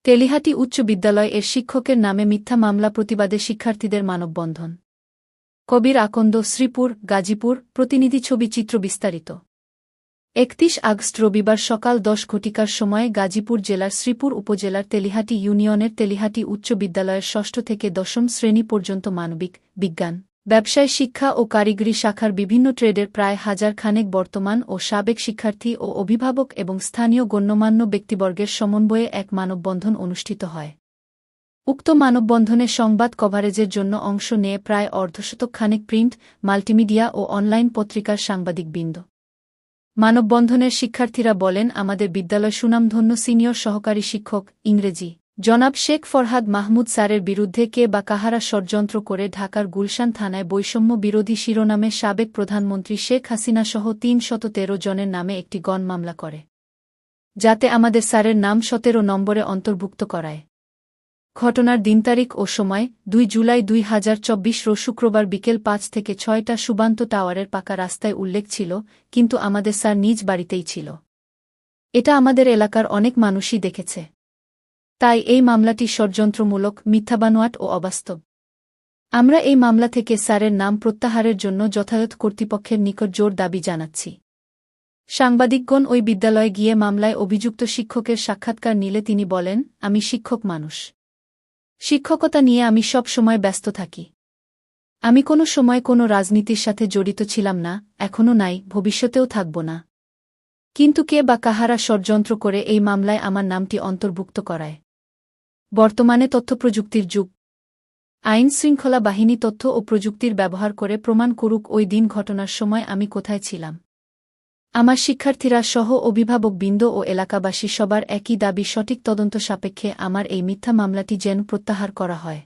তেলিহাটি উচ্চ বিদ্যালয় এর শিক্ষকের নামে মিথ্যা মামলা প্রতিবাদে শিক্ষার্থীদের মানববন্ধন। কবির আকন্দ, শ্রীপুর, গাজীপুর। প্রতিনিধি ছবি চিত্র বিস্তারিত। ৩১ আগস্ট রবিবার সকাল ১০ ঘটিকার সময়ে গাজীপুর জেলার শ্রীপুর উপজেলার তেলিহাটি ইউনিয়নের তেলিহাটি উচ্চ বিদ্যালয়ের ৬ষ্ঠ থেকে ১০ম শ্রেণী পর্যন্ত মানবিক, বিজ্ঞান, ব্যবসায় শিক্ষা ও কারিগরি শাখার বিভিন্ন ট্রেডের প্রায় হাজার খানেক বর্তমান ও সাবেক শিক্ষার্থী ও অভিভাবক এবং স্থানীয় গণ্যমান্য ব্যক্তিবর্গের সমন্বয়ে এক মানববন্ধন অনুষ্ঠিত হয়। উক্ত মানববন্ধনে সংবাদ কভারেজের জন্য অংশ নিয়ে প্রায় অর্ধশতক খানেক প্রিন্ট, মাল্টিমিডিয়া ও অনলাইন পত্রিকার সাংবাদিকবৃন্দ। মানববন্ধনের শিক্ষার্থীরা বলেন, আমাদের বিদ্যালয় সুনামধন্য সিনিয়র সহকারী শিক্ষক, ইংরেজি, জনাব শেখ ফরহাদ মাহমুদ স্যারের বিরুদ্ধে কে বা কাহারা ষড়যন্ত্র করে ঢাকার গুলশান থানায় বৈষম্য বিরোধী শিরোনামে সাবেক প্রধানমন্ত্রী শেখ হাসিনাসহ ৩১৩ জনের নামে একটি গণ মামলা করে, যাতে আমাদের স্যারের নাম ১৭ নম্বরে অন্তর্ভুক্ত করায়। ঘটনার দিন, তারিখ ও সময় ২ জুলাই ২০২৪ রোজ শুক্রবার বিকেল ৫ থেকে ৬টা সুবান্ত টাওয়ারের পাকা রাস্তায় উল্লেখ ছিল, কিন্তু আমাদের স্যার নিজ বাড়িতেই ছিল। এটা আমাদের এলাকার অনেক মানুষই দেখেছে। তাই এই মামলাটি ষড়যন্ত্রমূলক, মিথ্যাবানোয়াট ও অবাস্তব। আমরা এই মামলা থেকে স্যারের নাম প্রত্যাহারের জন্য যথাযথ কর্তৃপক্ষের নিকট জোর দাবি জানাচ্ছি। সাংবাদিকগণ ওই বিদ্যালয়ে গিয়ে মামলায় অভিযুক্ত শিক্ষকের সাক্ষাৎকার নিলে তিনি বলেন, আমি শিক্ষক মানুষ। শিক্ষকতা নিয়ে আমি সব সময় ব্যস্ত থাকি। আমি কোনো সময় কোনো রাজনীতির সাথে জড়িত ছিলাম না, এখনও নাই, ভবিষ্যতেও থাকব না। কিন্তু কে বা কাহারা ষড়যন্ত্র করে এই মামলায় আমার নামটি অন্তর্ভুক্ত করায়। বর্তমানে তথ্যপ্রযুক্তির যুগ। আইন শৃঙ্খলা বাহিনী তথ্য ও প্রযুক্তির ব্যবহার করে প্রমাণ করুক ওই দিন ঘটনার সময় আমি কোথায় ছিলাম। আমার শিক্ষার্থীরা সহ অভিভাবকবৃন্দ ও এলাকাবাসী সবার একই দাবি, সঠিক তদন্ত সাপেক্ষে আমার এই মিথ্যা মামলাটি যেন প্রত্যাহার করা হয়।